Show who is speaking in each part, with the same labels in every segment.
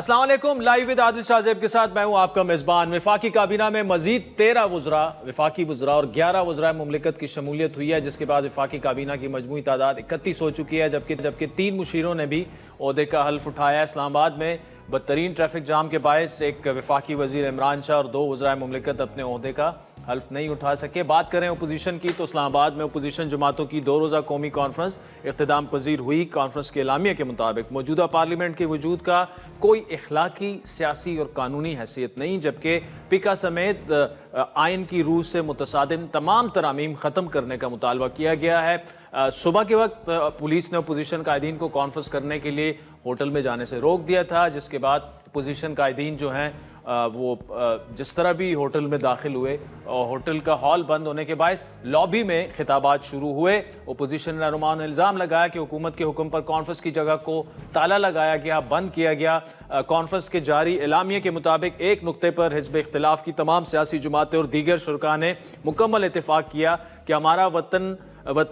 Speaker 1: السلام علیکم، live with عادل شاہ زیب کے ساتھ میں ہوں آپ کا میزبان۔ وفاقی کابینہ میں مزید 13 وفاقی وزراء اور 11 وزراء مملکت کی شمولیت ہوئی ہے، جس کے بعد وفاقی کابینہ کی مجموعی تعداد 31 ہو چکی ہے، جبکہ 3 مشیروں نے بھی عہدے کا حلف اٹھایا ہے۔ اسلام آباد میں بدترین ٹریفک جام کے باعث ایک وفاقی وزیر عمران شاہ اور 2 وزراء مملکت اپنے عہدے کا حلف نہیں اٹھا سکے۔ بات کریں اپوزیشن کی تو اسلام آباد میں اپوزیشن جماعتوں کی 2 روزہ قومی کانفرنس اختتام پذیر ہوئی۔ کانفرنس کے اعلامیہ کے مطابق موجودہ پارلیمنٹ کے وجود کا کوئی اخلاقی، سیاسی اور قانونی حیثیت نہیں، جبکہ پیکا سمیت آئین کی روح سے متصادم تمام ترامیم ختم کرنے کا مطالبہ کیا گیا ہے۔ صبح کے وقت پولیس نے اپوزیشن قائدین کو کانفرنس کرنے کے لیے ہوٹل میں جانے سے روک دیا تھا، جس کے بعد اپوزیشن قائدین جو ہیں وہ جس طرح بھی ہوٹل میں داخل ہوئے، ہوٹل کا ہال بند ہونے کے باعث لابی میں خطابات شروع ہوئے۔ اپوزیشن رہنماؤں نے الزام لگایا کہ حکومت کے حکم پر کانفرنس کی جگہ کو تالا لگایا گیا، بند کیا گیا۔ کانفرنس کے جاری اعلامیے کے مطابق ایک نقطے پر حزب اختلاف کی تمام سیاسی جماعتیں اور دیگر شرکاء نے مکمل اتفاق کیا کہ ہمارا وطن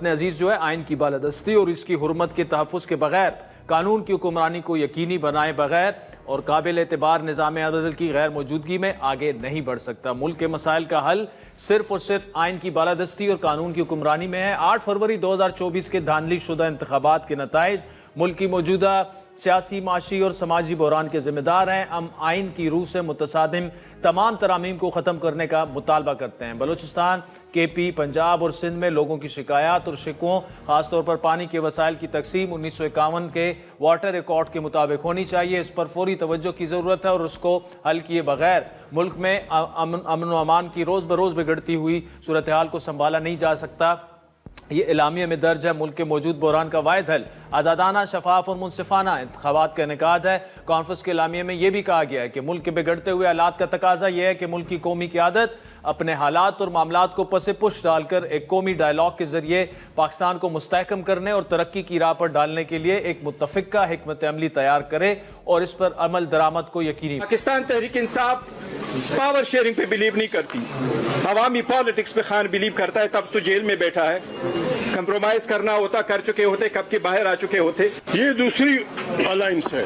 Speaker 1: عزیز جو ہے آئین کی بالادستی اور اس کی حرمت کے تحفظ کے بغیر، قانون کی حکمرانی کو یقینی بنائے بغیر اور قابل اعتبار نظام عدل کی غیر موجودگی میں آگے نہیں بڑھ سکتا۔ ملک کے مسائل کا حل صرف اور صرف آئین کی بالادستی اور قانون کی حکمرانی میں ہے۔ 8 فروری 2024 کے دھاندلی شدہ انتخابات کے نتائج ملک کی موجودہ سیاسی، معاشی اور سماجی بحران کے ذمہ دار ہیں۔ ہم آئین کی روح سے متصادم تمام ترامیم کو ختم کرنے کا مطالبہ کرتے ہیں۔ بلوچستان، کے پی، پنجاب اور سندھ میں لوگوں کی شکایات اور شکووں، خاص طور پر پانی کے وسائل کی تقسیم 1951 کے واٹر ایکٹ کے مطابق ہونی چاہیے۔ اس پر فوری توجہ کی ضرورت ہے اور اس کو حل کیے بغیر ملک میں امن و امان کی روز بروز بگڑتی ہوئی صورتحال کو سنبھالا نہیں جا سکتا۔ یہ اعلامیہ میں درج ہے۔ ملک کے موجود بحران کا واحد حل آزادانہ، شفاف اور منصفانہ انتخابات کا انعقاد ہے۔ کانفرنس کے اعلامیہ میں یہ بھی کہا گیا ہے کہ ملک کے بگڑتے ہوئے حالات کا تقاضا یہ ہے کہ ملک کی قومی قیادت اپنے حالات اور معاملات کو پس پش ڈال کر ایک قومی ڈائیلاگ کے ذریعے پاکستان کو مستحکم کرنے اور ترقی کی راہ پر ڈالنے کے لیے ایک متفقہ حکمت عملی تیار کرے اور اس پر عمل درآمد کو یقینی۔
Speaker 2: پاکستان تحریک انصاف پاور شیئرنگ پہ بلیو نہیں کرتی، عوامی پالیٹکس پہ خان بلیو کرتا ہے، تب تو جیل میں بیٹھا ہے۔ کمپرومائز کرنا ہوتا کر چکے ہوتے، کب کے باہر آ چکے ہوتے۔
Speaker 3: یہ دوسری الائنس ہے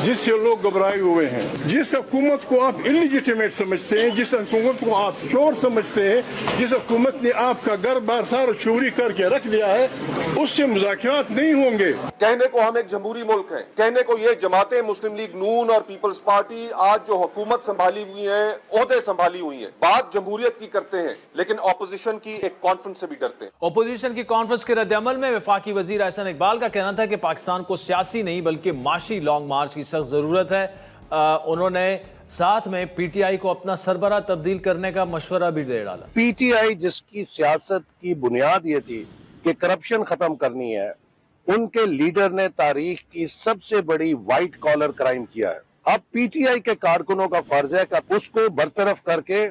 Speaker 3: جس سے لوگ گھبرائے ہوئے ہیں۔ جس حکومت کو آپ انلیجیٹیمیٹ سمجھتے ہیں، جس حکومت کو آپ چور سمجھتے ہیں، جس حکومت نے آپ کا گھر بار سارا چوری کر کے رکھ دیا ہے، اس سے مذاکرات نہیں ہوں گے۔
Speaker 4: کہنے کو ہم ایک جمہوری ملک ہیں، کہنے کو یہ جماعتیں مسلم لیگ نون اور پیپلز پارٹی آج جو حکومت سنبھالی ہوئی ہیں، عہدے سنبھالی ہوئی ہیں، بات جمہوریت کی کرتے ہیں لیکن اپوزیشن کی ایک کانفرنس سے بھی ڈرتے ہیں۔
Speaker 1: اپوزیشن کی کانفرنس کے رد عمل میں وفاقی وزیر احسن اقبال کا کہنا تھا کہ پاکستان کو سیاسی نہیں بلکہ معاشی لانگ مارچ کی سخت ضرورت ہے۔ انہوں نے ساتھ میں پی ٹی آئی کو اپنا سربراہ تبدیل کرنے کا مشورہ بھی دے ڈالا۔
Speaker 5: پی ٹی آئی جس کی سیاست کی بنیاد یہ تھی کہ کرپشن ختم کرنی ہے، ان کے لیڈر نے تاریخ کی سب سے بڑی وائٹ کالر کرائم کیا ہے۔ اب پی ٹی آئی کے کارکنوں کا فرض ہے کہ اس کو برطرف کر کے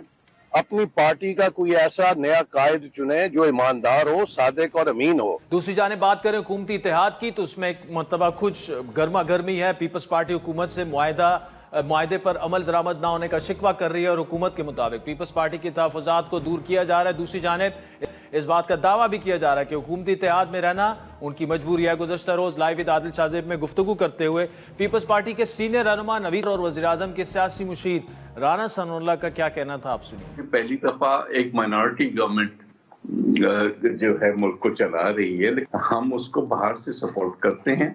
Speaker 5: اپنی پارٹی کا کوئی ایسا نیا قائد چنے جو ایماندار ہو، صادق اور امین ہو۔
Speaker 1: دوسری جانب بات کریں حکومتی اتحاد کی تو اس میں ایک مرتبہ کچھ گرما گرمی ہے۔ پیپلز پارٹی حکومت سے معاہدے پر عمل درآمد نہ ہونے کا شکوہ کر رہی ہے اور حکومت کے مطابق پیپلز پارٹی کے تحفظات کو دور کیا جا رہا ہے۔ دوسری جانب اس بات کا دعویٰ بھی کیا جا رہا ہے کہ حکومتی اتحاد میں رہنا ان کی مجبوری ہے۔ گزشتہ روز لائیو ود عادل شاہ زیب میں گفتگو کرتے ہوئے پیپلز پارٹی کے سینئر رہنما نوید اور وزیر اعظم کے سیاسی مشیر رانا ثناء اللہ کا کیا کہنا تھا، آپ سنیے۔
Speaker 6: پہلی دفعہ ایک مائنورٹی گورنمنٹ جو ہے ملک کو چلا رہی ہے، ہم اس کو باہر سے سپورٹ کرتے ہیں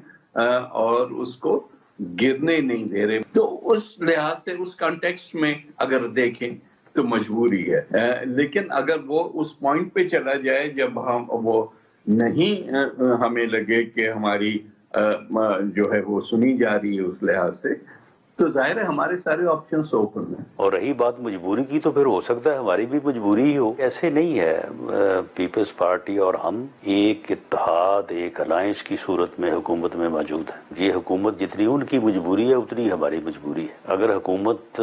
Speaker 6: اور اس کو گرنے نہیں دے رہے۔ تو اس لحاظ سے اس کانٹیکسٹ میں اگر دیکھیں تو مجبوری ہے، لیکن اگر وہ اس پوائنٹ پہ چلا جائے جب ہم وہ نہیں ہمیں لگے کہ ہماری جو ہے وہ سنی جا رہی ہے اس لحاظ سے، تو ظاہر ہے ہمارے سارے آپشنز اوپن ہیں۔
Speaker 7: اور رہی بات مجبوری کی تو پھر ہو سکتا ہے ہماری بھی مجبوری ہی ہو۔ ایسے نہیں ہے، پیپلز پارٹی اور ہم ایک اتحاد، ایک الائنس کی صورت میں حکومت میں موجود ہیں۔ یہ حکومت جتنی ان کی مجبوری ہے اتنی ہماری مجبوری ہے۔ اگر حکومت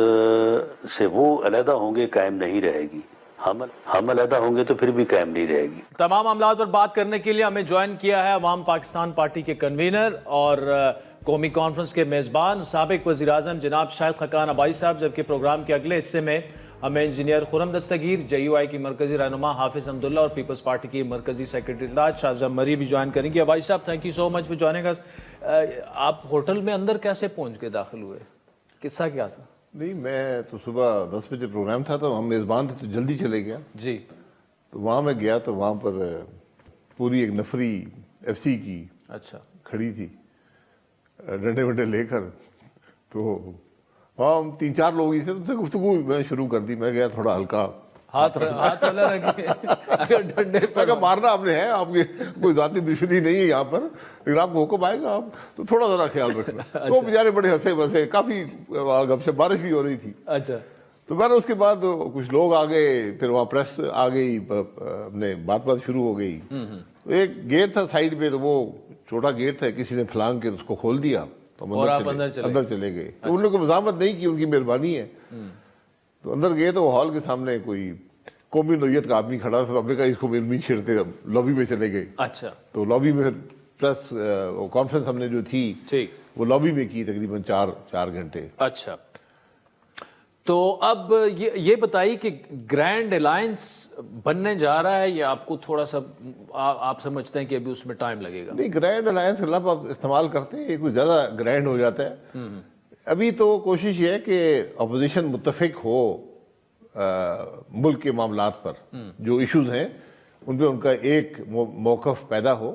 Speaker 7: سے وہ علیحدہ ہوں گے قائم نہیں رہے گی، ہم علیحدہ ہوں گے تو پھر بھی قائم نہیں رہے گی۔
Speaker 1: تمام معاملات پر بات کرنے کے لیے ہمیں جوائن کیا ہے عوام پاکستان پارٹی کے کنوینر اور قومی کانفرنس کے میزبان سابق وزیر اعظم جناب شاہد خاقان آبائی صاحب، جبکہ پروگرام کے اگلے حصے میں ہمیں engineer Khurram Dastgir, J U I کی مرکزی رہنما حافظ حمداللہ اور پیپلز پارٹی کی مرکزی سیکرٹری شاہ زم مری بھی جوائن کریں گے۔ آبائی صاحب، thank you so much for joining اس۔ آپ ہوٹل میں اندر کیسے پہنچ کے داخل ہوئے؟ قصہ کیا تھا؟
Speaker 8: نہیں میں تو صبح 10 بجے پروگرام تھا تو ہم میزبان تھے تو جلدی چلے گیا.
Speaker 1: جی.
Speaker 8: تو وہاں میں گیا تو وہاں پر پوری ایک نفری ایف سی کی
Speaker 1: اچھا
Speaker 8: کھڑی تھی ڈنڈے ونڈے لے کر. تو وہاں ہم 3-4 لوگ ہی تھے تو ان سے گفتگو میں نے شروع کر دی. میں گیا تھوڑا ہلکا
Speaker 1: ہاتھ والا رکھے اگر ڈنڈے
Speaker 8: میں کہا مارنا آپ نے ہے, آپ کی کوئی ذاتی دشمنی نہیں ہے یہاں پر, لیکن آپ کو حکم آئے گا آپ تو تھوڑا ذرا خیال رکھنا. تو بیچارے بڑے ہنسے بسے, کافی گپ شپ, بارش بھی ہو رہی تھی.
Speaker 1: اچھا.
Speaker 8: تو میں نے اس کے بعد کچھ لوگ آ گئے, پھر وہاں پریس آ گئی, اپنے بات شروع ہو گئی. تو ایک گیٹ تھا سائڈ پہ, تو وہ چھوٹا گیٹ تھا, کسی نے پھلانگ کے اس کو کھول دیا تو ہم اندر چلے گئے. تو ان لوگوں کو مزاحمت نہیں کی, ان کی مہربانی ہے. تو اندر گئے تو ہال کے سامنے کوئی قومی نوعیت کا آدمی کھڑا تھا, تو ہم نے کہا اس کو علمی چھیڑتے, لابی میں چلے گئے.
Speaker 1: اچھا.
Speaker 8: تو لابی میں پریس کانفرنس ہم نے جو تھی وہ لابی میں کی تقریباً 4 گھنٹے.
Speaker 1: اچھا. تو اب یہ بتائیے کہ گرینڈ الائنس بننے جا رہا ہے یا آپ کو تھوڑا سا آپ سمجھتے ہیں کہ ابھی اس میں ٹائم لگے گا؟
Speaker 8: نہیں, گرینڈ الائنس کا لفظ آپ استعمال کرتے ہیں, یہ کچھ زیادہ گرینڈ ہو جاتا ہے. ابھی تو کوشش یہ ہے کہ اپوزیشن متفق ہو ملک کے معاملات پر, جو ایشوز ہیں ان پہ ان کا ایک موقف پیدا ہو,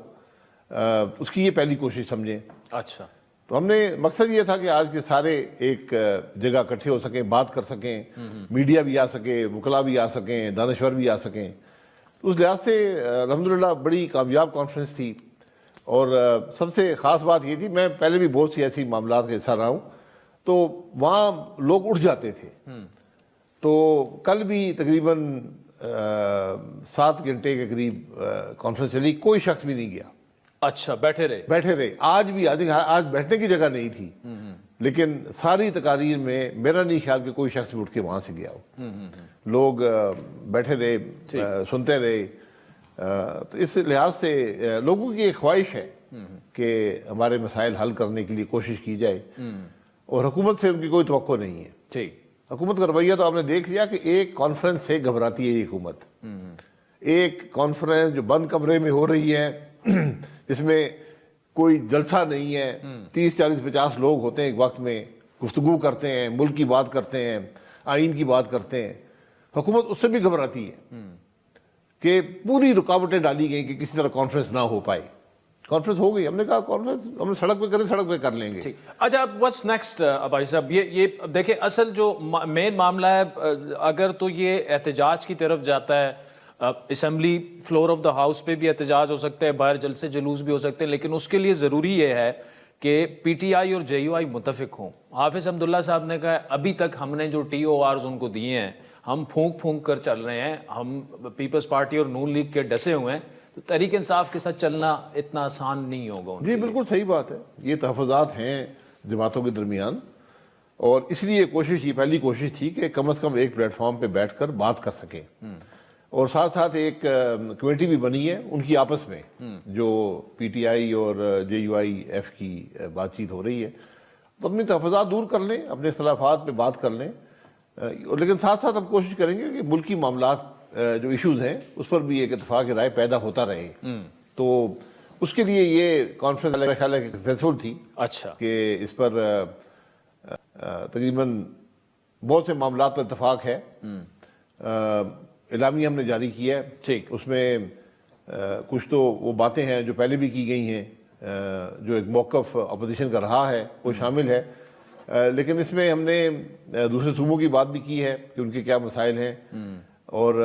Speaker 8: اس کی یہ پہلی کوشش سمجھیں.
Speaker 1: اچھا.
Speaker 8: تو ہم نے مقصد یہ تھا کہ آج کے سارے ایک جگہ اکٹھے ہو سکیں, بات کر سکیں, میڈیا بھی آ سکے, وکلا بھی آ سکیں, دانشور بھی آ سکیں. تو اس لحاظ سے الحمدللہ بڑی کامیاب کانفرنس تھی. اور سب سے خاص بات یہ تھی, میں پہلے بھی بہت سی ایسی معاملات کا حصہ رہا ہوں, تو وہاں لوگ اٹھ جاتے تھے. تو کل بھی تقریباً 7 گھنٹے کے قریب کانفرنس چلی, کوئی شخص بھی نہیں گیا.
Speaker 1: اچھا. بیٹھے رہے.
Speaker 8: آج بیٹھنے کی جگہ نہیں تھی, لیکن ساری تقاریر میں میرا نہیں خیال کہ کوئی شخص بھی اٹھ کے وہاں سے گیا ہو. لوگ بیٹھے رہے, سنتے رہے. تو اس لحاظ سے لوگوں کی ایک خواہش ہے کہ ہمارے مسائل حل کرنے کے لیے کوشش کی جائے, اور حکومت سے ان کی کوئی توقع نہیں ہے. حکومت کا رویہ تو آپ نے دیکھ لیا کہ ایک کانفرنس سے گھبراتی ہے یہ حکومت. ایک کانفرنس جو بند کمرے میں ہو رہی ہے, جس میں کوئی جلسہ نہیں ہے, 30-40-50 لوگ ہوتے ہیں ایک وقت میں, گفتگو کرتے ہیں, ملک کی بات کرتے ہیں, آئین کی بات کرتے ہیں. حکومت اس سے بھی گھبراتی ہے کہ پوری رکاوٹیں ڈالی گئی کہ کسی طرح کانفرنس نہ ہو پائے. کانفرنس ہو گئی, ہم نے کہا کانفرنس ہم سڑک پہ کریں, سڑک پہ کر لیں گے.
Speaker 1: اچھا. واٹس نیکسٹ بھائی صاحب؟ یہ دیکھیں, اصل جو مین معاملہ ہے, اگر تو یہ احتجاج کی طرف جاتا ہے, assembly floor of the house پہ بھی احتجاج ہو سکتا ہے, باہر جلسے جلوس بھی ہو سکتے ہیں, لیکن اس کے لیے ضروری یہ ہے کہ پی ٹی آئی اور جے یو آئی متفق ہوں. حافظ حمداللہ صاحب نے کہا ابھی تک ہم نے جو ٹی او آرز ان کو دیے ہیں, ہم پھونک کر چل رہے ہیں, ہم پیپلز پارٹی اور نون لیگ کے ڈسے ہوئے ہیں, تو تحریک انصاف کے ساتھ چلنا اتنا آسان نہیں ہوگا.
Speaker 8: جی بالکل صحیح بات ہے, یہ تحفظات ہیں جماعتوں کے درمیان, اور اس لیے یہ پہلی کوشش تھی کہ کم از کم ایک پلیٹ فارم پہ بیٹھ کر بات کر سکیں. اور ساتھ ساتھ ایک کمیٹی بھی بنی ہے ان کی آپس میں, جو پی ٹی آئی اور جے یو آئی ایف کی بات چیت ہو رہی ہے. تو اپنی تحفظات دور کر لیں, اپنے اختلافات پہ بات کر لیں, لیکن ساتھ ساتھ ہم کوشش کریں گے کہ ملکی معاملات جو ایشوز ہیں اس پر بھی ایک اتفاق رائے پیدا ہوتا رہے. تو اس کے لیے یہ کانفرنس میرا خیال ہے کہ سکسیسفل تھی.
Speaker 1: اچھا. کہ
Speaker 8: اس پر تقریباً بہت سے معاملات پر اتفاق ہے. اعلامیہ ہم نے جاری کیا ہے, اس میں کچھ تو وہ باتیں ہیں جو پہلے بھی کی گئی ہیں, جو ایک موقف اپوزیشن کا رہا ہے وہ شامل ہے, لیکن اس میں ہم نے دوسرے صوبوں کی بات بھی کی ہے کہ ان کے کیا مسائل ہیں, اور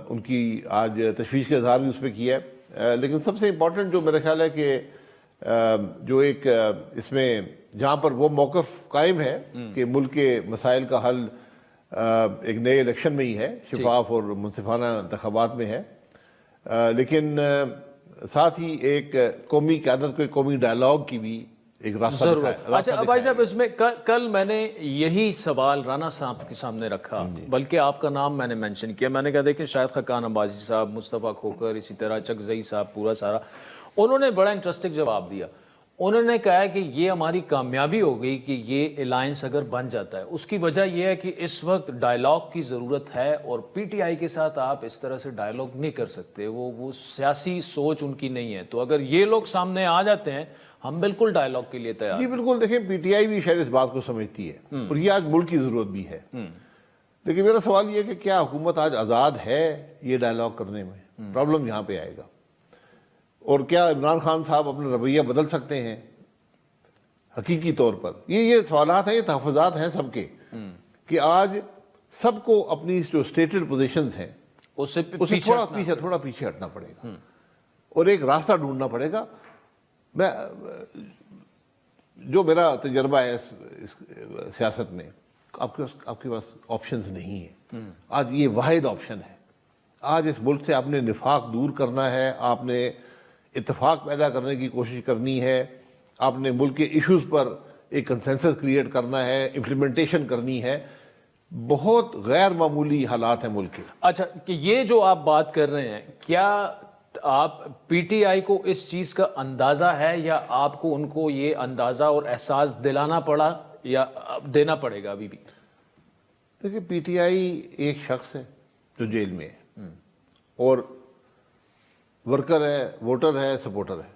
Speaker 8: ان کی آج تشویش کا اظہار بھی اس پہ کیا ہے. لیکن سب سے امپورٹنٹ جو میرا خیال ہے کہ جو ایک اس میں جہاں پر وہ موقف قائم ہے کہ ملک کے مسائل کا حل ایک نئے الیکشن میں ہی ہے, شفاف اور منصفانہ انتخابات میں ہے, لیکن ساتھ ہی ایک قومی قیادت کو ایک قومی ڈائیلاگ کی بھی ایک راستہ دکھایا.
Speaker 1: اچھا بھائی صاحب, اس میں کل میں نے یہی سوال رانا صاحب کے سامنے رکھا, بلکہ آپ کا نام میں نے مینشن کیا. میں نے کہا دیکھیں شاہد خاقان عباسی صاحب, مصطفیٰ کھوکر, اسی طرح چک زئی صاحب, پورا سارا, انہوں نے بڑا انٹرسٹنگ جواب دیا. انہوں نے کہا ہے کہ یہ ہماری کامیابی ہو گئی کہ یہ الائنس اگر بن جاتا ہے. اس کی وجہ یہ ہے کہ اس وقت ڈائلاگ کی ضرورت ہے اور پی ٹی آئی کے ساتھ آپ اس طرح سے ڈائلاگ نہیں کر سکتے, وہ سیاسی سوچ ان کی نہیں ہے. تو اگر یہ لوگ سامنے آ جاتے ہیں ہم بالکل ڈائلاگ کے لیے تیار.
Speaker 8: جی بالکل, دیکھیں پی ٹی آئی بھی شاید اس بات کو سمجھتی ہے اور یہ آج ملک کی ضرورت بھی ہے. لیکن میرا سوال یہ ہے کہ کیا حکومت آج آزاد ہے یہ ڈائلاگ کرنے میں؟ پرابلم یہاں پہ آئے گا. اور کیا عمران خان صاحب اپنا رویہ بدل سکتے ہیں حقیقی طور پر؟ یہ سوالات ہیں, یہ تحفظات ہیں سب کے, کہ آج سب کو اپنی جو اسٹیٹڈ پوزیشنز ہیں
Speaker 1: اسے
Speaker 8: تھوڑا پیچھے ہٹنا پڑے گا اور ایک راستہ ڈھونڈنا پڑے گا. میں جو میرا تجربہ ہے اس سیاست میں, آپ کے پاس آپشنز نہیں ہیں. آج یہ واحد آپشن ہے. آج اس ملک سے آپ نے نفاق دور کرنا ہے, آپ نے اتفاق پیدا کرنے کی کوشش کرنی ہے, آپ نے ملک کے ایشوز پر ایک کنسنسس کریٹ کرنا ہے, امپلیمنٹیشن کرنی ہے. بہت غیر معمولی حالات ہیں ملک کے.
Speaker 1: اچھا, کہ یہ جو آپ بات کر رہے ہیں, کیا آپ پی ٹی آئی کو اس چیز کا اندازہ ہے یا آپ کو ان کو یہ اندازہ اور احساس دلانا پڑا یا دینا پڑے گا ابھی بھی؟
Speaker 8: دیکھیں پی ٹی آئی ایک شخص ہے جو جیل میں ہے اور ورکر ہے, ووٹر ہے, سپورٹر ہے.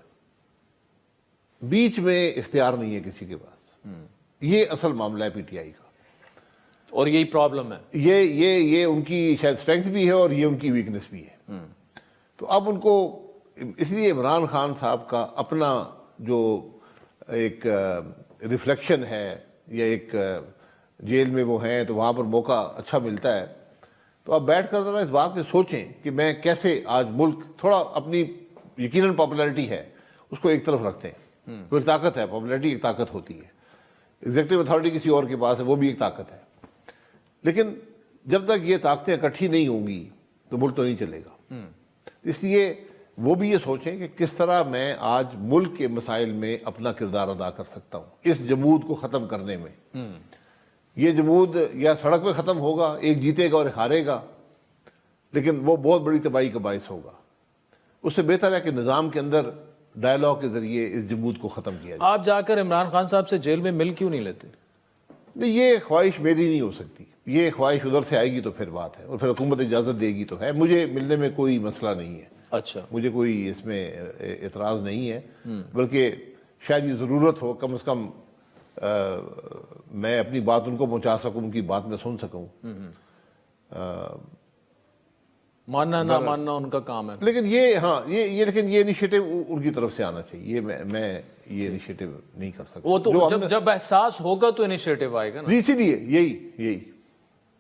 Speaker 8: بیچ میں اختیار نہیں ہے کسی کے پاس. یہ اصل معاملہ ہے پی ٹی آئی کا
Speaker 1: اور یہی پرابلم ہے.
Speaker 8: یہ ان کی شاید اسٹرینتھ بھی ہے اور یہ ان کی ویکنس بھی ہے. تو اب ان کو اس لیے عمران خان صاحب کا اپنا جو ایک ریفلیکشن ہے یا ایک جیل میں وہ ہیں تو وہاں پر موقع اچھا ملتا ہے, تو آپ بیٹھ کر ذرا اس بات پہ سوچیں کہ میں کیسے آج ملک تھوڑا اپنی یقیناً پاپولیرٹی ہے اس کو ایک طرف رکھتے ہیں. وہ ایک طاقت ہے, پاپولیرٹی ایک طاقت ہوتی ہے. ایگزیکٹو اتھارٹی کسی اور کے پاس ہے, وہ بھی ایک طاقت ہے. لیکن جب تک یہ طاقتیں اکٹھی نہیں ہوں گی تو ملک تو نہیں چلے گا. اس لیے وہ بھی یہ سوچیں کہ کس طرح میں آج ملک کے مسائل میں اپنا کردار ادا کر سکتا ہوں اس جمود کو ختم کرنے میں. یہ جمود یا سڑک پہ ختم ہوگا, ایک جیتے گا اور ایک ہارے گا, لیکن وہ بہت بڑی تباہی کا باعث ہوگا. اس سے بہتر ہے کہ نظام کے اندر ڈائلاگ کے ذریعے اس جمود کو ختم کیا جائے.
Speaker 1: آپ جا کر عمران خان صاحب سے جیل میں مل کیوں نہیں لیتے؟
Speaker 8: نہیں, یہ خواہش میری نہیں ہو سکتی. یہ خواہش ادھر سے آئے گی تو پھر بات ہے, اور پھر حکومت اجازت دے گی تو ہے. مجھے ملنے میں کوئی مسئلہ نہیں ہے.
Speaker 1: اچھا,
Speaker 8: مجھے کوئی اس میں اعتراض نہیں ہے, بلکہ شاید یہ ضرورت ہو کم از کم میں اپنی بات ان کو پہنچا سکوں, ان کی بات میں سن سکوں.
Speaker 1: ماننا نہ ماننا ان کا کام ہے.
Speaker 8: لیکن یہ لیکن یہ انیشیٹو ان کی طرف سے آنا چاہیے. یہ میں یہ انیشیٹو نہیں کر سکتا.
Speaker 1: وہ تو جب احساس ہوگا تو انیشیٹو آئے گا نا.
Speaker 8: اسی لیے یہی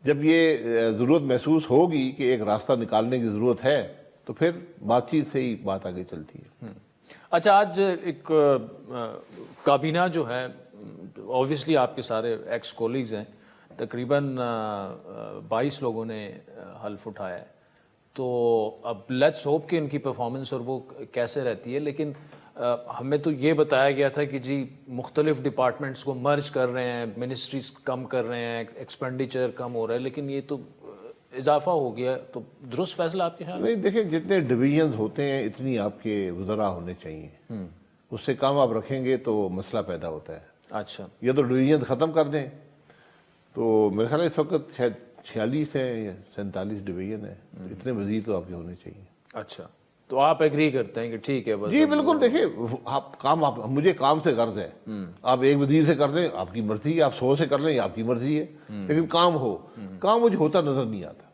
Speaker 8: جب یہ ضرورت محسوس ہوگی کہ ایک راستہ نکالنے کی ضرورت ہے تو پھر بات چیت سے ہی بات آگے چلتی ہے.
Speaker 1: اچھا, آج ایک کابینہ جو ہے, اوبویسلی آپ کے سارے ایکس کولیگز ہیں, تقریباً 22 لوگوں نے حلف اٹھایا ہے. تو اب لیٹس ہوپ کہ ان کی پرفارمنس اور وہ کیسے رہتی ہے. لیکن ہمیں تو یہ بتایا گیا تھا کہ جی مختلف ڈپارٹمنٹس کو مرج کر رہے ہیں, منسٹریز کم کر رہے ہیں, ایکسپینڈیچر کم ہو رہا ہے, لیکن یہ تو اضافہ ہو گیا. تو درست فیصلہ آپ کے خیال میں؟
Speaker 8: نہیں, دیکھیں جتنے ڈویژنز ہوتے ہیں اتنی آپ کے وزراء ہونے چاہیے. اس سے کام آپ رکھیں گے تو مسئلہ پیدا ہوتا ہے.
Speaker 1: اچھا,
Speaker 8: یا تو ڈویژنز ختم کر دیں. تو میرے خیال ہے اس وقت شاید 46 ہیں یا 47 ڈویژن ہے. اتنے وزیر تو آپ کے ہونے چاہیے.
Speaker 1: اچھا, تو آپ ایگری کرتے ہیں کہ ٹھیک ہے بس؟
Speaker 8: جی بالکل. دیکھیں مجھے کام سے غرض ہے. آپ ایک وزیر سے کر لیں آپ کی مرضی ہے, آپ 100 سے کر لیں یہ آپ کی مرضی ہے, لیکن کام مجھے ہوتا نظر نہیں آتا.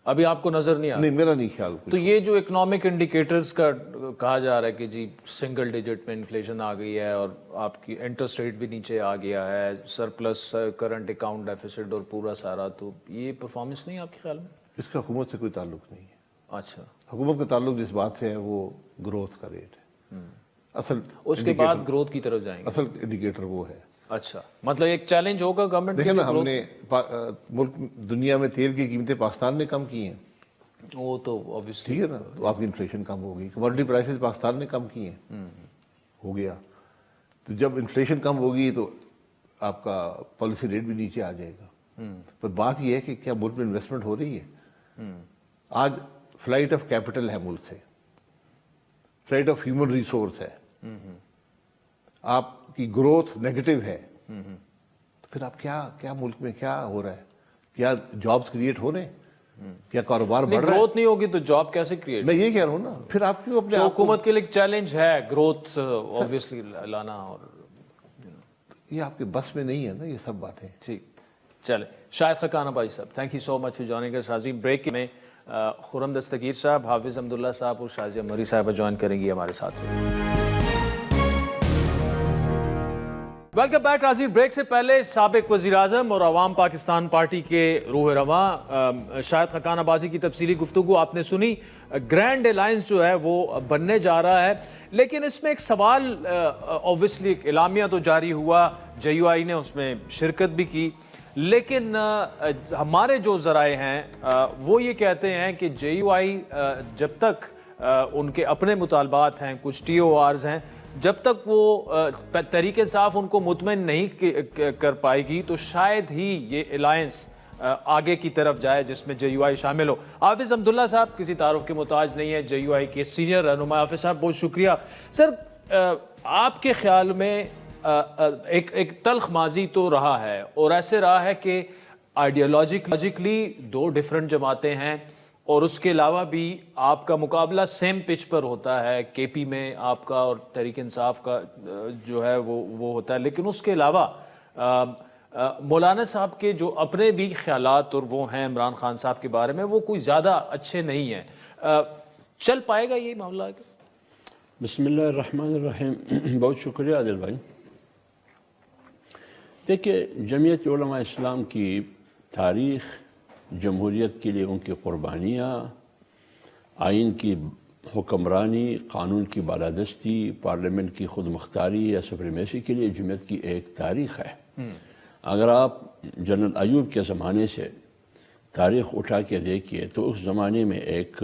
Speaker 1: ابھی آپ کو نظر نہیں آتا؟
Speaker 8: نہیں, میرا نہیں خیال.
Speaker 1: تو یہ جو اکنامک انڈیکیٹرز کا کہا جا رہا ہے کہ جی سنگل ڈیجٹ میں انفلیشن آ گئی ہے اور آپ کی انٹرسٹ ریٹ بھی نیچے آ گیا ہے, سرپلس کرنٹ اکاؤنٹ ڈیفیسٹ اور پورا سارا, تو یہ پرفارمنس نہیں آپ کے خیال میں؟
Speaker 8: اس کا حکومت سے کوئی تعلق نہیں ہے.
Speaker 1: اچھا,
Speaker 8: حکومت کا تعلق جس بات سے ہے وہ گروتھ کا ریٹ ہے. اصل
Speaker 1: اس کے بعد گروتھ کی طرف جائیں گے.
Speaker 8: اصل انڈیکیٹر وہ ہے.
Speaker 1: اچھا, مطلب ایک چیلنج ہوگا گورنمنٹ.
Speaker 8: دیکھیں نا, ہم نے ملک دنیا میں تیل کی قیمتیں پاکستان نے کم کی ہیں.
Speaker 1: وہ تو اوبویسلی
Speaker 8: ٹھیک ہے نا, تو آپ کی انفلیشن کم ہو گئی. کموڈٹی پرائسز پاکستان نے کم کی ہیں, ہو گیا. تو جب انفلیشن کم ہوگی تو آپ کا پالیسی ریٹ بھی نیچے آ جائے گا. پر بات یہ ہے کہ کیا ملک میں انویسٹمنٹ ہو رہی ہے؟ آج فلائٹ آف کیپٹل ہے ملک سے, فلائٹ آف ہیومن ریسورس ہے. آپ کی گروتھ نیگیٹو ہے تو پھر آپ کیا ملک میں کیا ہو رہا ہے؟ کیا جابز کریٹ ہو رہے ہیں؟ کیا کاروبار بڑھ رہا ہے؟
Speaker 1: گروتھ نہیں ہوگی تو جاب کیسے کریٹ؟
Speaker 8: میں یہ کہہ رہا ہوں نا، پھر آپ کیوں اپنے
Speaker 1: حکومت کے لیے چیلنج ہے گروتھ obviously لانا، اور
Speaker 8: یہ آپ کے بس میں نہیں ہے نا یہ سب باتیں.
Speaker 1: ٹھیک چلے. شاہد خاقان بھائی صاحب، thank you so much for joining اس. حاضرین بریک میں خرم دستگیر صاحب، حافظ حمداللہ صاحب اور شازیہ مری صاحبہ جوائن کریں گی ہمارے ساتھ. Welcome back. حاضرین بریک سے پہلے سابق وزیر اعظم اور عوام پاکستان پارٹی کے روح رواں شاہد خاقان عباسی کی تفصیلی گفتگو آپ نے سنی. گرینڈ الائنس جو ہے وہ بننے جا رہا ہے، لیکن اس میں ایک سوال اوبویسلی ایک اعلامیہ تو جاری ہوا، JUI نے اس میں شرکت بھی کی، لیکن ہمارے جو ذرائع ہیں وہ یہ کہتے ہیں کہ JUI جب تک ان کے اپنے مطالبات ہیں، کچھ TORs ہیں، جب تک وہ تحریک انصاف ان کو مطمئن نہیں کر پائے گی تو شاید ہی یہ الائنس آگے کی طرف جائے جس میں JUI شامل ہو. حافظ حمداللہ صاحب کسی تعارف کے محتاج نہیں ہے، JUI کے سینئر رہنما. حافظ صاحب بہت شکریہ. سر آپ کے خیال میں ایک تلخ ماضی تو رہا ہے، اور ایسے رہا ہے کہ آئیڈیالوجیکلی دو ڈیفرنٹ جماعتیں ہیں، اور اس کے علاوہ بھی آپ کا مقابلہ سیم پچ پر ہوتا ہے. KP میں آپ کا اور تحریک انصاف کا جو ہے وہ ہوتا ہے، لیکن اس کے علاوہ مولانا صاحب کے جو اپنے بھی خیالات اور وہ ہیں عمران خان صاحب کے بارے میں، وہ کوئی زیادہ اچھے نہیں ہیں. چل پائے گا یہ معاملہ؟
Speaker 9: بسم اللہ الرحمن الرحیم. بہت شکریہ عادل بھائی. دیکھیے، جمعیت علماء اسلام کی تاریخ، جمہوریت کے لیے ان کی قربانیاں، آئین کی حکمرانی، قانون کی بالادستی، پارلیمنٹ کی خود مختاری یا سپریمیسی کے لیے جمعیت کی ایک تاریخ ہے. اگر آپ جنرل ایوب کے زمانے سے تاریخ اٹھا کے دیکھیے تو اس زمانے میں ایک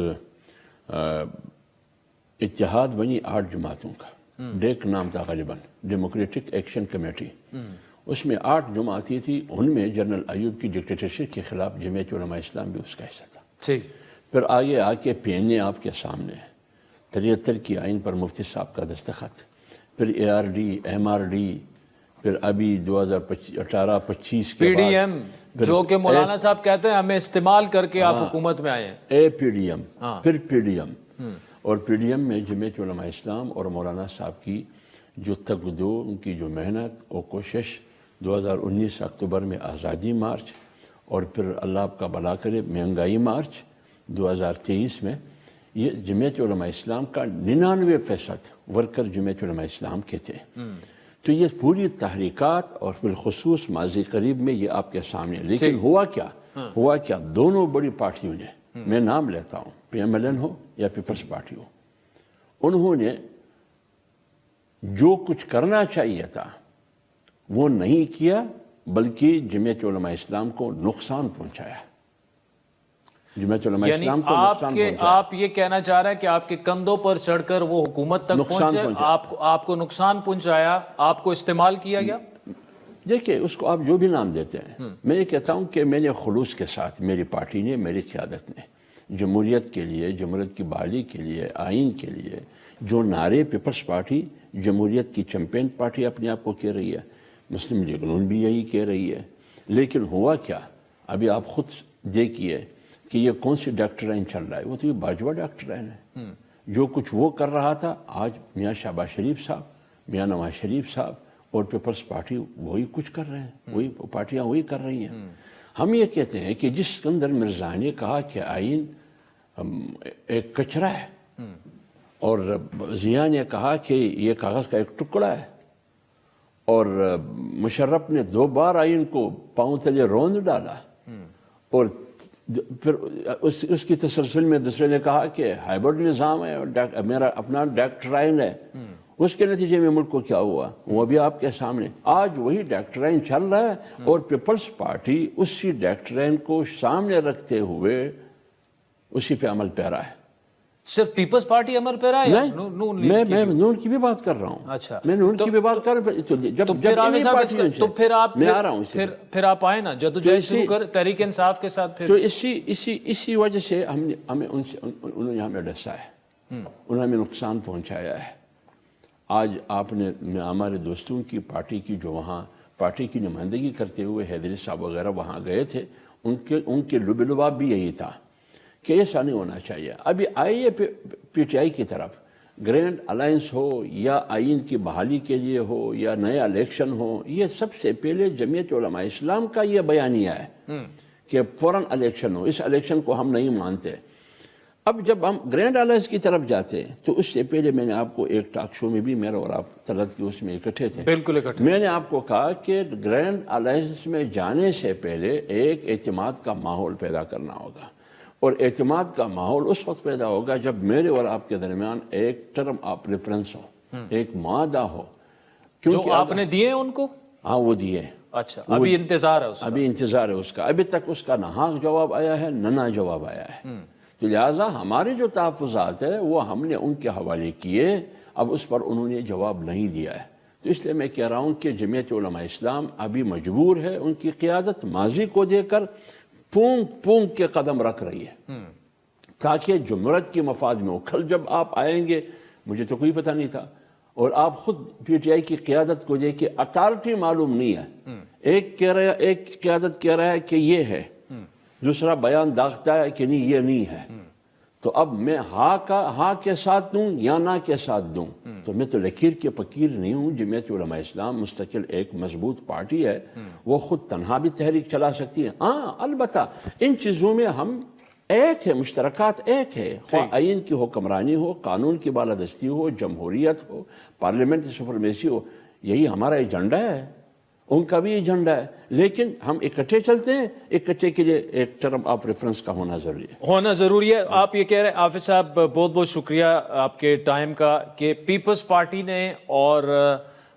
Speaker 9: اتحاد بنی 8 جماعتوں کا، ڈیک نام تھا غالباً، ڈیموکریٹک ایکشن کمیٹی. اس میں 8 جماعتیں تھی، ان میں جنرل ایوب کی ڈکٹیٹرشپ کے خلاف جمعیت علماء اسلام بھی اس کا حصہ تھا. پھر آگے آ کے PNA آپ کے سامنے ہے، 73 کی آئین پر مفتی صاحب کا دستخط، پھر ARD، MRD، پھر ابھی 2018-25 کے بعد
Speaker 1: PDM، جو کہ مولانا صاحب کہتے ہیں ہمیں استعمال کر کے آپ حکومت میں آئے ہیں.
Speaker 9: PDM، پھر PDM، اور PDM میں جمعیت علماء اسلام اور مولانا صاحب کی جو تگدو، ان کی جو محنت اور کوشش، 2019 اکتوبر میں آزادی مارچ، اور پھر اللہ آپ کا بھلا کرے مہنگائی مارچ 2023 میں، یہ جمعیت علماء اسلام کا 99% ورکر جمعیت علماء اسلام کے تھے. تو یہ پوری تحریکات اور بالخصوص ماضی قریب میں یہ آپ کے سامنے. لیکن ہوا کیا دونوں بڑی پارٹیوں نے، میں نام لیتا ہوں، PMLN ہو یا پیپلز پارٹی ہو، انہوں نے جو کچھ کرنا چاہیے تھا وہ نہیں کیا، بلکہ جمعیت علماء اسلام کو نقصان پہنچایا. جمعیت علماء اسلام کو نقصان پہنچایا.
Speaker 1: آپ یہ کہنا چاہ رہے ہیں کہ آپ کے کندھوں پر چڑھ کر وہ حکومت تک پہنچے، آپ کو نقصان پہنچایا، آپ کو استعمال کیا گیا؟
Speaker 9: دیکھیں، اس کو آپ جو بھی نام دیتے ہیں، میں یہ کہتا ہوں کہ میں نے خلوص کے ساتھ، میری پارٹی نے، میری قیادت نے جمہوریت کے لیے، جمہوریت کی بحالی کے لیے، آئین کے لیے جو نعرے پیپلز پارٹی جمہوریت کی چیمپئن پارٹی اپنے آپ کو کہہ رہی ہے، مسلم لیگ نون بھی یہی کہہ رہی ہے. لیکن ہوا کیا، ابھی آپ خود دیکھیے کہ یہ کون سی ڈاکٹرائن چل رہا ہے، وہ تو یہ باجوہ ڈاکٹرائن ہے. جو کچھ وہ کر رہا تھا، آج میاں شہباز شریف صاحب، میاں نواز شریف صاحب اور پیپلز پارٹی وہی کچھ کر رہے ہیں، وہی پارٹیاں وہی کر رہی ہیں. ہم یہ کہتے ہیں کہ جس اسکندر مرزا نے کہا کہ آئین ایک کچرا ہے، اور ضیاء نے کہا کہ یہ کاغذ کا ایک ٹکڑا ہے، اور مشرف نے 2 بار آئین کو پاؤں تلے روند ڈالا، اور پھر اس کی تسلسل میں دوسرے نے کہا کہ ہائبرڈ نظام ہے اور میرا اپنا ڈاکٹرائن ہے. اس کے نتیجے میں ملک کو کیا ہوا وہ بھی آپ کے سامنے. آج وہی ڈاکٹرائن چل رہا ہے، اور پیپلز پارٹی اسی ڈاکٹرائن کو سامنے رکھتے ہوئے اسی پہ عمل پیرا ہے.
Speaker 1: صرف پیپلز پارٹی عمل پیرا ہے؟
Speaker 9: میں نون کی بھی بات کر رہا ہوں.
Speaker 1: اچھا،
Speaker 9: میں نون کی بھی بات کر رہا ہوں.
Speaker 1: تو پھر آپ آئے نا جدوجہد شروع کر تحریک انصاف کے ساتھ.
Speaker 9: تو اسی وجہ سے ہمیں انہوں نے ہمیں ڈسا ہے، انہوں نے ہمیں نقصان پہنچایا ہے. آج آپ نے ہمارے دوستوں کی پارٹی کی جو وہاں پارٹی کی نمائندگی کرتے ہوئے حیدری صاحب وغیرہ وہاں گئے تھے، ان کے لب لباب بھی یہی تھا کہ ایسا نہیں ہونا چاہیے. ابھی آئیے پی ٹی آئی کی طرف گرینڈ الائنس ہو یا آئین کی بحالی کے لیے ہو یا نیا الیکشن ہو، یہ سب سے پہلے جمعیت علماء اسلام کا یہ بیانیہ ہے کہ فوراً الیکشن ہو. اس الیکشن کو ہم نہیں مانتے. اب جب ہم گرینڈ الائنس کی طرف جاتے ہیں تو اس سے پہلے میں نے آپ کو ایک ٹاک شو میں بھی میرا اور آپ طلعت کے اس میں اکٹھے تھے،
Speaker 1: بالکل اکٹھے.
Speaker 9: میں نے آپ کو کہا کہ گرینڈ الائنس میں جانے سے پہلے ایک اعتماد کا ماحول پیدا کرنا ہوگا، اور اعتماد کا ماحول اس وقت پیدا ہوگا جب میرے اور آپ کے درمیان ایک ٹرم آف ریفرنس ہو، ایک معاہدہ ہو.
Speaker 1: جو آپ نے دیے ان کو؟
Speaker 9: ہاں وہ دیے.
Speaker 1: اچھا، ابھی انتظار ہے اس کا؟
Speaker 9: ابھی انتظار ہے اس کا. ابھی تک اس کا نہ ہاں جواب آیا ہے نہ جواب آیا ہے. تو لہٰذا ہمارے جو تحفظات ہیں وہ ہم نے ان کے حوالے کیے، اب اس پر انہوں نے جواب نہیں دیا ہے. تو اس لیے میں کہہ رہا ہوں کہ جمعیت علماء اسلام ابھی مجبور ہے، ان کی قیادت ماضی کو دے کر پونگ کے قدم رکھ رہی ہے تاکہ جمہوریت کے مفاد میں ہو. کل جب آپ آئیں گے مجھے تو کوئی پتہ نہیں تھا، اور آپ خود پی ٹی آئی کی قیادت کو دے کے اتھارٹی معلوم نہیں ہے. ایک قیادت کہہ رہا ہے کہ یہ ہے، دوسرا بیان داغتا ہے کہ نہیں یہ نہیں ہے. تو اب میں ہاں کے ساتھ دوں یا نہ کے ساتھ دوں؟ تو میں تو لکیر کے فقیر نہیں ہوں. جمعیت علماء اسلام مستقل ایک مضبوط پارٹی ہے، وہ خود تنہا بھی تحریک چلا سکتی ہے. ہاں البتہ ان چیزوں میں ہم ایک ہے، مشترکات ایک ہے، خواہ آئین کی حکمرانی ہو، قانون کی بالادستی ہو، جمہوریت ہو، پارلیمنٹ سپریمیسی ہو. یہی ہمارا ایجنڈا ہے، ان کا بھی ایجنڈا ہے. لیکن ہم اکٹھے چلتے ہیں، اکٹھے کے لیے ایک ٹرم آف ریفرنس کا ہونا ضروری ہے.
Speaker 1: آپ یہ کہہ رہے ہیں حافظ صاحب، بہت بہت شکریہ آپ کے ٹائم کا، کہ پیپلز پارٹی نے اور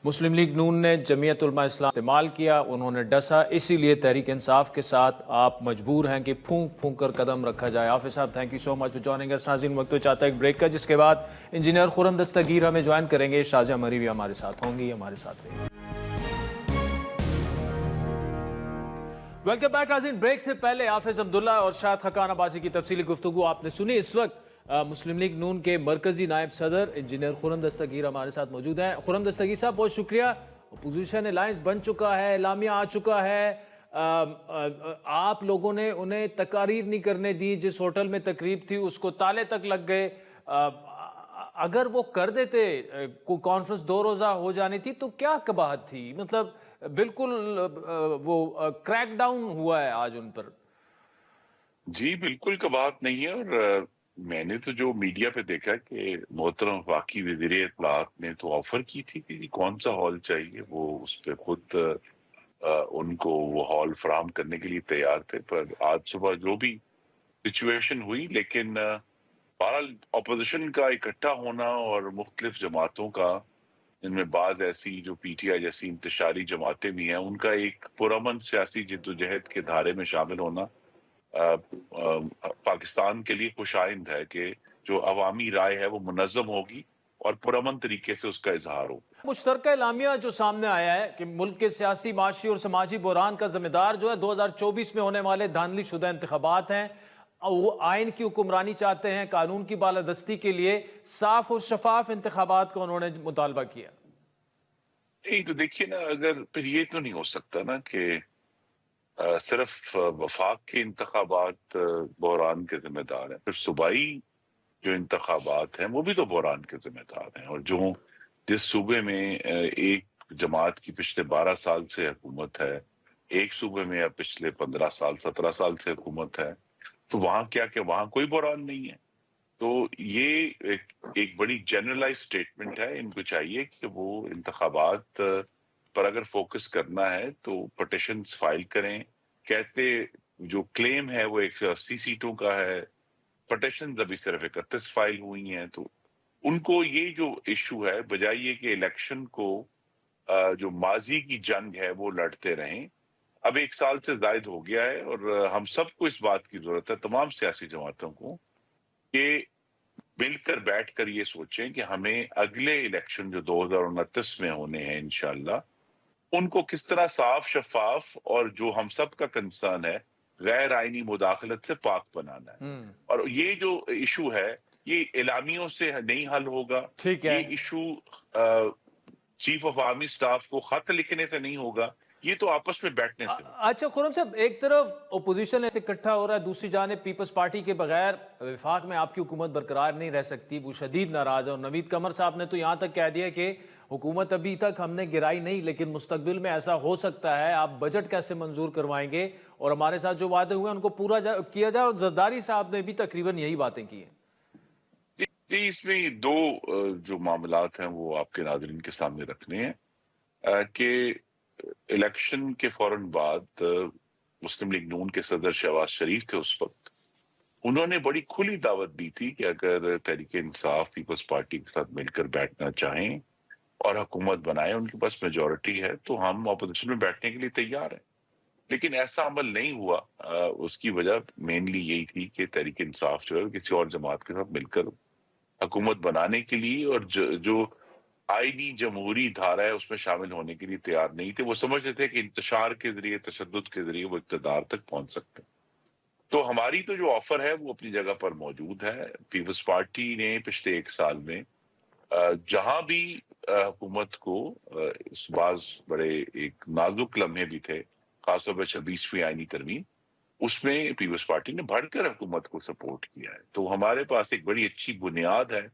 Speaker 1: مسلم لیگ نون نے جمعیت علماء اسلام استعمال کیا، انہوں نے ڈسا، اسی لیے تحریک انصاف کے ساتھ آپ مجبور ہیں کہ پھونک کر قدم رکھا جائے. حافظ صاحب thank you so much for joining اس. ناظرین وقت چاہتا ہے ایک بریک کا، جس کے بعد انجینئر خرم دستگیر ہمیں جوائن کریں گے. شازیہ مری بھی ہمارے ساتھ ہوں گی، ہمارے ساتھ رہیں گے. ویلکم بیک ناظرین. بریک سے پہلے حافظ عبداللہ اور شاہد خاقان عباسی کی تفصیلی گفتگو آپ نے سنی. اس وقت مسلم لیگ نون کے مرکزی نائب صدر انجینئر خرم دستگیر ہمارے ساتھ موجود ہیں. خرم دستگیر صاحب بہت شکریہ. اپوزیشن الائنس بن چکا ہے، اعلامیہ آ چکا ہے، آپ لوگوں نے انہیں تقاریر نہیں کرنے دی، جس ہوٹل میں تقریب تھی اس کو تالے تک لگ گئے. اگر وہ کر دیتے، کانفرنس 2 روزہ ہو جانی تھی تو کیا قباحت تھی؟ مطلب بالکل وہ کریک ڈاؤن ہوا ہے آج ان پر.
Speaker 10: جی بالکل قباحت نہیں ہے. اور میں نے تو جو میڈیا پہ دیکھا کہ محترم وفاقی وزیر اطلاعات نے تو آفر کی تھی کہ کون سا ہال چاہیے، وہ اس پہ خود ان کو وہ ہال فراہم کرنے کے لیے تیار تھے. پر آج صبح جو بھی سچویشن ہوئی، لیکن بہرحال اپوزیشن کا اکٹھا ہونا اور مختلف جماعتوں کا، ان میں بعض ایسی جو پی ٹی آئی جیسی انتشاری جماعتیں بھی ہیں، ان کا ایک پرامن سیاسی جدوجہد کے دھارے میں شامل ہونا پاکستان کے لیے خوش آئند ہے کہ جو عوامی رائے ہے وہ منظم ہوگی اور پرامن طریقے سے اس کا اظہار ہو.
Speaker 1: مشترکہ اعلامیہ جو سامنے آیا ہے کہ ملک کے سیاسی، معاشی اور سماجی بحران کا ذمہ دار جو ہے 2024 میں ہونے والے دھاندلی شدہ انتخابات ہیں. وہ آئین کی حکمرانی چاہتے ہیں، قانون کی بالادستی کے لیے صاف اور شفاف انتخابات کا انہوں نے مطالبہ کیا.
Speaker 10: نہیں تو دیکھیے نا، اگر پھر یہ تو نہیں ہو سکتا نا کہ صرف وفاق کے انتخابات بحران کے ذمہ دار ہیں، پھر صوبائی جو انتخابات ہیں وہ بھی تو بحران کے ذمہ دار ہیں. اور جس صوبے میں ایک جماعت کی پچھلے 12 سال سے حکومت ہے، ایک صوبے میں اب پچھلے 15 سال 17 سال سے حکومت ہے، تو وہاں کیا کہ وہاں کوئی بحران نہیں ہے. تو یہ ایک بڑی جنرلائز سٹیٹمنٹ ہے. ان کو چاہیے کہ وہ انتخابات پر اگر فوکس کرنا ہے تو پٹیشنز فائل کریں. کہتے جو کلیم ہے وہ 180 سیٹوں کا ہے، پٹیشنز ابھی صرف 31 فائل ہوئی ہیں. تو ان کو یہ جو ایشو ہے، بجائے یہ کہ الیکشن کو جو ماضی کی جنگ ہے وہ لڑتے رہیں. اب 1 سال سے زائد ہو گیا ہے اور ہم سب کو اس بات کی ضرورت ہے، تمام سیاسی جماعتوں کو، کہ مل کر بیٹھ کر یہ سوچیں کہ ہمیں اگلے الیکشن جو 2029 میں ہونے ہیں انشاءاللہ، ان کو کس طرح صاف، شفاف اور جو ہم سب کا کنسرن ہے غیر آئینی مداخلت سے پاک بنانا ہے. اور یہ جو ایشو ہے یہ اعلامیوں سے نہیں حل ہوگا.
Speaker 1: ٹھیک ہے.
Speaker 10: یہ issue chief of army staff کو خط لکھنے سے نہیں ہوگا, یہ تو آپس میں بیٹھنے سے.
Speaker 1: اچھا خرم صاحب, ایک طرف اپوزیشن ایسے اکٹھا ہو رہا ہے, دوسری جانب پیپلز پارٹی کے بغیر وفاق میں آپ کی حکومت برقرار نہیں رہ سکتی, وہ شدید ناراض ہے. اور نوید قمر صاحب نے تو یہاں تک کہہ دیا کہ حکومت ابھی تک ہم نے گرائی نہیں, لیکن مستقبل میں ایسا ہو سکتا ہے, آپ بجٹ کیسے منظور کروائیں گے, اور ہمارے ساتھ جو وعدے ہوئے ہیں ان کو پورا کیا جائے. اور زرداری صاحب نے بھی تقریباً یہی باتیں کی ہیں.
Speaker 10: جی, اس میں دو جو معاملات ہیں وہ آپ کے ناظرین کے سامنے رکھنے ہیں کہ الیکشن کے فوراً بعد مسلم لیگ نون کے صدر شہباز شریف تھے اس وقت, انہوں نے بڑی کھلی دعوت دی تھی کہ اگر تحریک انصاف پیپلز پارٹی کے ساتھ مل کر بیٹھنا چاہیں اور حکومت بنائیں, ان کے پاس میجورٹی ہے تو ہم اپوزیشن میں بیٹھنے کے لیے تیار ہیں. لیکن ایسا عمل نہیں ہوا. اس کی وجہ مینلی یہی تھی کہ تحریک انصاف جو ہے کسی اور جماعت کے ساتھ مل کر حکومت بنانے کے لیے اور جو آئینی جمہوری دھارا ہے اس میں شامل ہونے کے لیے تیار نہیں تھے. وہ سمجھتے تھے کہ انتشار کے ذریعے, تشدد کے ذریعے وہ اقتدار تک پہنچ سکتے ہیں. تو ہماری تو جو آفر ہے وہ اپنی جگہ پر موجود ہے. پیپلز پارٹی نے پچھلے 1 سال میں جہاں بھی حکومت کو بعض بڑے ایک نازک لمحے بھی تھے, خاص طور پر 26ویں آئینی ترمیم, اس میں پیپلز پارٹی نے بڑھ کر حکومت کو سپورٹ کیا ہے. تو ہمارے پاس ایک بڑی اچھی بنیاد ہے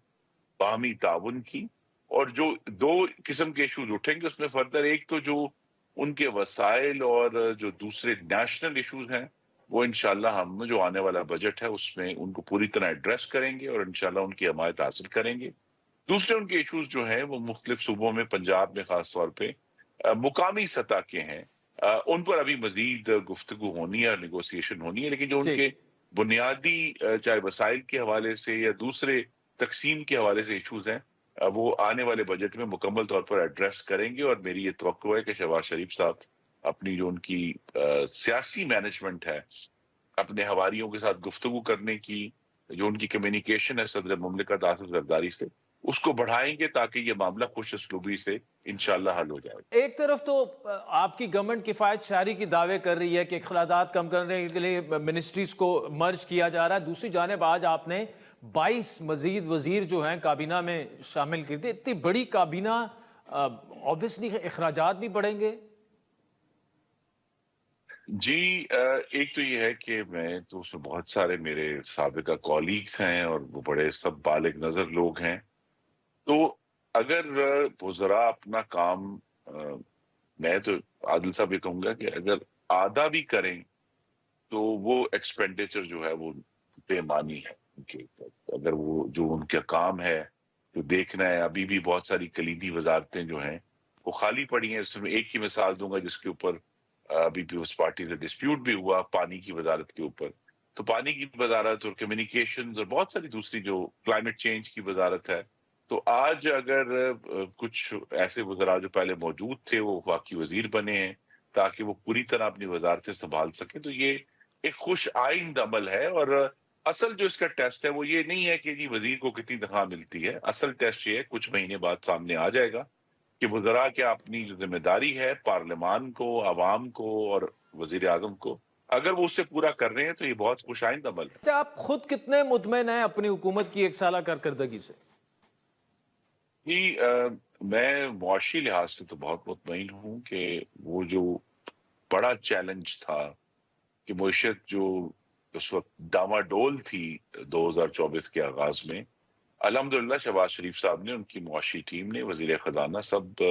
Speaker 10: باہمی تعاون کی, اور جو 2 قسم کے ایشوز اٹھیں گے اس میں فردر ایک تو جو ان کے وسائل اور جو دوسرے نیشنل ایشوز ہیں وہ انشاءاللہ ہم جو آنے والا بجٹ ہے اس میں ان کو پوری طرح ایڈریس کریں گے اور انشاءاللہ ان کی حمایت حاصل کریں گے. دوسرے ان کے ایشوز جو ہیں وہ مختلف صوبوں میں, پنجاب میں خاص طور پہ مقامی سطح کے ہیں, ان پر ابھی مزید گفتگو ہونی ہے اور نیگوسیشن ہونی ہے. لیکن جو ان کے بنیادی چاہے وسائل کے حوالے سے یا دوسرے تقسیم کے حوالے سے ایشوز ہیں وہ آنے والے بجٹ میں مکمل طور پر ایڈریس کریں گے. اور میری یہ توقع ہے کہ شہباز شریف صاحب اپنی جو ان کی سیاسی مینجمنٹ ہے, اپنے حواریوں کے ساتھ گفتگو کرنے کی جو ان کی کمیونیکیشن ہے صدر مملکت آصف زرداری سے, اس کو بڑھائیں گے تاکہ یہ معاملہ خوش اسلوبی سے انشاءاللہ حل ہو جائے.
Speaker 1: ایک طرف تو آپ کی گورنمنٹ کفایت شہری کی دعوے کر رہی ہے کہ اخراجات کم کرنے کے لیے منسٹریز کو مرج کیا جا رہا ہے, دوسری جانب آج آپ نے 22 مزید وزیر جو ہیں کابینہ میں شامل کر دیے. اتنی بڑی کابینہ, obviously اخراجات بھی بڑھیں گے.
Speaker 10: جی, ایک تو یہ ہے کہ میں تو اس میں بہت سارے میرے سابقہ کولیگز ہیں اور وہ بڑے سب بالغ نظر لوگ ہیں. تو اگر وزراء اپنا کام, میں تو عادل صاحب یہ کہوں گا کہ اگر آدھا بھی کریں تو وہ ایکسپینڈیچر جو ہے وہ بے معنی ہے. اگر وہ جو ان کا کام ہے جو دیکھنا ہے, ابھی بھی بہت ساری کلیدی وزارتیں جو ہیں وہ خالی پڑی ہیں. اس میں ایک ہی مثال دوں گا جس کے اوپر ابھی پیپلز پارٹی سے ڈسپیوٹ بھی ہوا, پانی کی وزارت کے اوپر. تو پانی کی وزارت اور کمیونیکیشنز اور بہت ساری دوسری جو کلائمیٹ چینج کی وزارت ہے, تو آج اگر کچھ ایسے وزراء جو پہلے موجود تھے وہ وفاقی وزیر بنے ہیں تاکہ وہ پوری طرح اپنی وزارتیں سنبھال سکیں, تو یہ ایک خوش آئند عمل ہے. اور اصل جو اس کا ٹیسٹ ہے وہ یہ نہیں ہے کہ جی وزیر کو کتنی تنخواہ ملتی ہے. اصل ٹیسٹ یہ ہے, کچھ مہینے بعد سامنے آ جائے گا کہ وزراء کیا اپنی جو ذمہ داری ہے پارلیمان کو, عوام کو اور وزیر اعظم کو, اگر وہ اس سے پورا کر رہے ہیں تو یہ بہت خوش آئند عمل ہے.
Speaker 1: آپ خود کتنے مطمئن ہیں اپنی حکومت کی 1 سالہ کارکردگی سے؟
Speaker 10: جی, میں معاشی لحاظ سے تو بہت مطمئن ہوں کہ وہ جو بڑا چیلنج تھا کہ معیشت جو اس وقت ڈاواڈول تھی 2024 کے آغاز میں, الحمدللہ شہباز شریف صاحب نے, ان کی معاشی ٹیم نے, وزیر خزانہ سب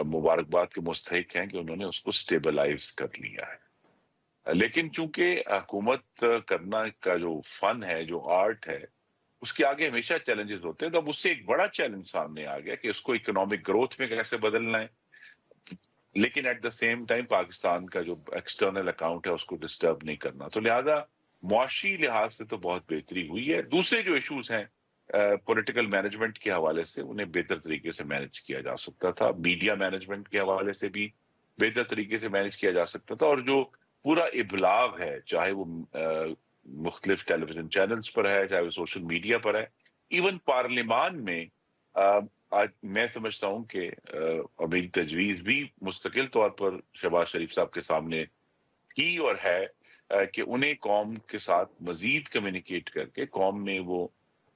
Speaker 10: مبارکباد کے مستحق ہیں کہ انہوں نے اس کو سٹیبلائز کر لیا ہے. لیکن چونکہ حکومت کرنا کا جو فن ہے, جو آرٹ ہے, اس کے آگے ہمیشہ چیلنجز ہوتے ہیں. تو اب اس سے ایک بڑا چیلنج سامنے آ گیا کہ اس کو اکنامک گروتھ میں کیسے بدلنا ہے, لیکن at the same time Pakistan کا جو ایکسٹرنل اکاؤنٹ ہے اس کو ڈسٹرب نہیں کرنا. تو لہذا معاشی لحاظ سے تو بہت بہتری ہوئی ہے. دوسرے جو ایشوز ہیں پولیٹیکل مینجمنٹ کے حوالے سے, انہیں بہتر طریقے سے مینج کیا جا سکتا تھا. میڈیا مینجمنٹ کے حوالے سے بھی بہتر طریقے سے مینج کیا جا سکتا تھا. اور جو پورا ابلاغ ہے, چاہے وہ مختلف ٹیلی ویژن چینلز پر ہے, چاہے وہ سوشل میڈیا پر ہے, ایون پارلیمان میں, آج میں سمجھتا ہوں کہ میری تجویز بھی مستقل طور پر شہباز شریف صاحب کے سامنے کی اور ہے کہ انہیں قوم کے ساتھ مزید کمیونیکیٹ کر کے قوم میں وہ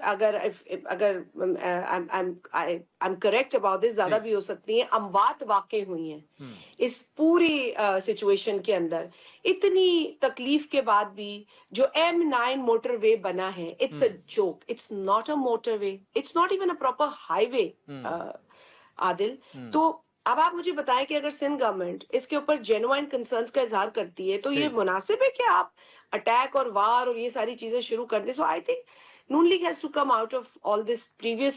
Speaker 11: اگر I'm correct about this, زیادہ بھی ہو سکتی ہیں، اموات واقع ہوئی ہیں اس پوری سچویشن کے اندر. اتنی تکلیف کے بعد بھی جو M9 موٹر وے بنا ہے، it's a joke, it's not a motorway, it's not even a proper highway. Adil, تو اب آپ مجھے بتائیں کہ اگر سندھ گورنمنٹ اس کے اوپر جینوائن کنسرنس کا اظہار کرتی ہے تو یہ مناسب ہے کہ آپ اٹیک اور وار اور یہ ساری چیزیں شروع کر دیں. So I think Noon League has to come out of all this previous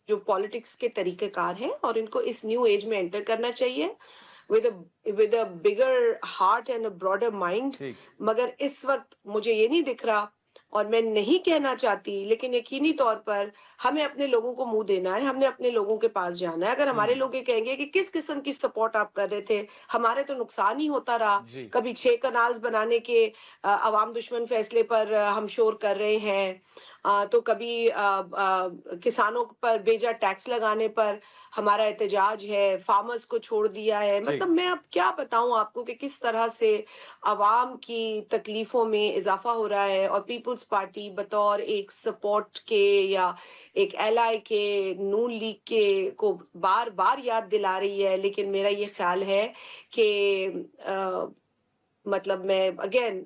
Speaker 11: جو پالیٹکس کے طریقہ کار ہیں اور ان کو اس نیو ایج میں انٹر کرنا چاہیے with a bigger heart and a broader mind. مگر اس وقت مجھے یہ نہیں دکھ رہا اور میں نہیں کہنا چاہتی، لیکن یقینی طور پر ہمیں اپنے لوگوں کو منہ دینا ہے، ہم نے اپنے لوگوں کے پاس جانا ہے. اگر ہمارے لوگ یہ کہیں گے کہ کس قسم کی سپورٹ آپ کر رہے تھے، ہمارے تو نقصان ہی ہوتا رہا، کبھی 6 کنالز بنانے کے عوام دشمن فیصلے پر ہم شور کر رہے ہیں، تو کبھی کسانوں پر بیجا ٹیکس لگانے پر ہمارا احتجاج ہے، فارمرز کو چھوڑ دیا ہے. مطلب میں اب کیا بتاؤں آپ کو کہ کس طرح سے عوام کی تکلیفوں میں اضافہ ہو رہا ہے، اور پیپلز پارٹی بطور ایک سپورٹ کے یا ایک ایل آئی کے نون لیگ کے کو بار بار یاد دلا رہی ہے. لیکن میرا یہ خیال ہے کہ مطلب میں اگین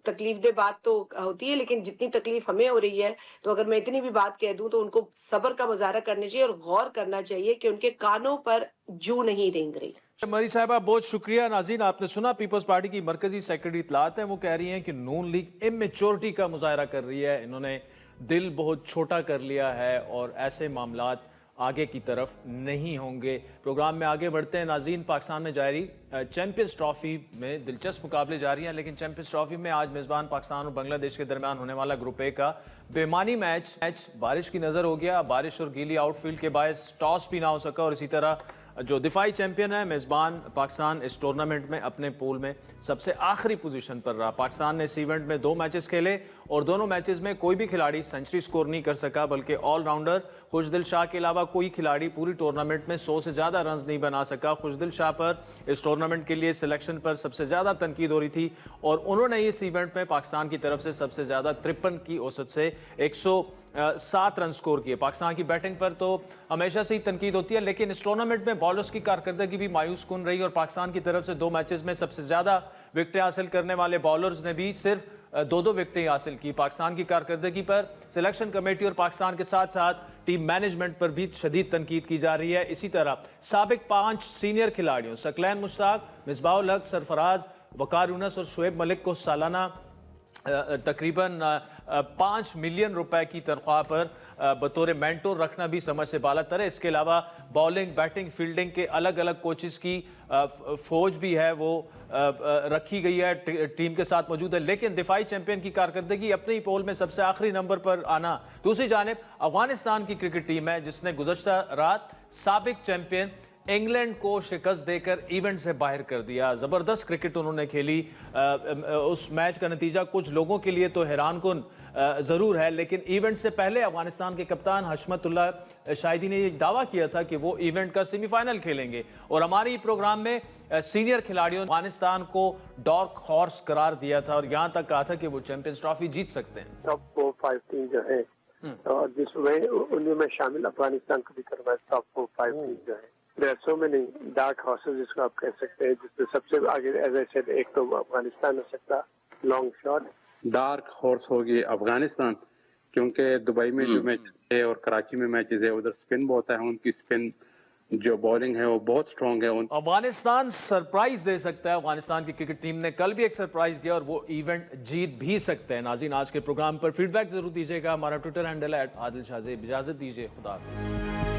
Speaker 11: تکلیف دہ بات تو ہوتی ہے، لیکن جتنی تکلیف ہمیں ہو رہی ہے تو اگر میں اتنی بھی بات کہہ دوں تو ان کو صبر کا مظاہرہ کرنا چاہیے اور غور کرنا چاہیے کہ ان کے کانوں پر جو نہیں رینگ رہی.
Speaker 1: مری صاحبہ بہت شکریہ. ناظرین، آپ نے سنا پیپلز پارٹی کی مرکزی سیکرٹری اطلاعات ہیں، وہ کہہ رہی ہیں کہ نون لیگ امیچورٹی کا مظاہرہ کر رہی ہے، انہوں نے دل بہت چھوٹا کر لیا ہے اور ایسے معاملات آگے کی طرف نہیں ہوں گے. پروگرام میں آگے بڑھتے ہیں. ناظرین، پاکستان میں جاری چیمپئنز ٹرافی میں دلچسپ مقابلے جاری ہیں، لیکن چیمپئنز ٹرافی میں آج میزبان پاکستان اور بنگلہ دیش کے درمیان ہونے والا گروپ اے کا بےمعنی میچ بارش کی نظر ہو گیا. بارش اور گیلی آؤٹ فیلڈ کے باعث ٹاس بھی نہ ہو سکا، اور اسی طرح جو دفاعی چیمپئن ہے میزبان پاکستان اس ٹورنامنٹ میں اپنے پول میں سب سے آخری پوزیشن پر رہا. پاکستان نے اس ایونٹ میں 2 میچز کھیلے اور دونوں میچز میں کوئی بھی کھلاڑی سنچری سکور نہیں کر سکا، بلکہ آل راؤنڈر خوشدل شاہ کے علاوہ کوئی کھلاڑی پوری ٹورنامنٹ میں 100 سے زیادہ رنز نہیں بنا سکا. خوشدل شاہ پر اس ٹورنامنٹ کے لیے سلیکشن پر سب سے زیادہ تنقید ہو رہی تھی، اور انہوں نے اس ایونٹ میں پاکستان کی طرف سے سب سے زیادہ 53 کی اوسط سے 107 رن سکور کیے. پاکستان کی بیٹنگ پر تو ہمیشہ سے ہی تنقید ہوتی ہے، لیکن اس ٹورنامنٹ میں بالرز کی کارکردگی بھی مایوس کن رہی، اور پاکستان کی طرف سے 2 میچز میں سب سے زیادہ وکٹیں حاصل کرنے والے بالرز نے بھی صرف 2 وکٹیں حاصل کی. پاکستان کی کارکردگی پر سلیکشن کمیٹی اور پاکستان کے ساتھ ساتھ ٹیم مینجمنٹ پر بھی شدید تنقید کی جا رہی ہے. اسی طرح سابق 5 سینئر کھلاڑیوں ثقلین مشتاق، مصباح الحق، سرفراز، وقار یونس اور شعیب ملک کو سالانہ تقریباً 5 ملین روپے کی تنخواہ پر بطور مینٹور رکھنا بھی سمجھ سے بالا تر ہے. اس کے علاوہ باؤلنگ، بیٹنگ، فیلڈنگ کے الگ الگ کوچز کی فوج بھی ہے وہ رکھی گئی ہے، ٹیم کے ساتھ موجود ہے. لیکن دفاعی چیمپئن کی کارکردگی اپنے ہی پول میں سب سے آخری نمبر پر آنا. دوسری جانب افغانستان کی کرکٹ ٹیم ہے جس نے گزشتہ رات سابق چیمپئن انگلینڈ کو شکست دے کر ایونٹ سے باہر کر دیا. زبردست کرکٹ انہوں نے کھیلی. اس میچ کا نتیجہ کچھ لوگوں کے لیے تو حیران کن ضرور ہے، لیکن ایونٹ سے پہلے افغانستان کے کپتان حشمت اللہ شاہدی نے یہ دعویٰ کیا تھا کہ وہ ایونٹ کا سیمی فائنل کھیلیں گے، اور ہماری پروگرام میں سینئر کھلاڑیوں نے افغانستان کو ڈارک ہارس قرار دیا تھا اور یہاں تک کہا تھا کہ وہ چیمپئنز ٹرافی جیت سکتے ہیں.
Speaker 12: ٹاپ 5 ٹیم جو ہے اور جس میں ان میں شامل افغانستان کو بھی کرنا، ٹاپ 5 ٹیم جو ہے سو میں نہیں ڈارک ہارسز جس کو آپ کہہ سکتے ہیں، جس میں سب سے آگے ایز اے سیڈ ایک تو افغانستان ہو سکتا لانگ شاٹ.
Speaker 13: ڈارک ہارس ہوگی افغانستان، کیونکہ دبئی میں جو میچز ہے اور کراچی میں میچز ہے ادھر سپن بہت ہے، ان کی سپن جو بولنگ ہے وہ بہت سٹرونگ ہے.
Speaker 1: افغانستان سرپرائز دے سکتا ہے. افغانستان کی کرکٹ ٹیم نے کل بھی ایک سرپرائز دیا اور وہ ایونٹ جیت بھی سکتے ہیں. ناظرین، آج کے پروگرام پر فیڈ بیک ضرور دیجیے گا. ہمارا ٹویٹر ہینڈل ہے @عادل شاہ زیب. اجازت دیجیے، خدا حافظ.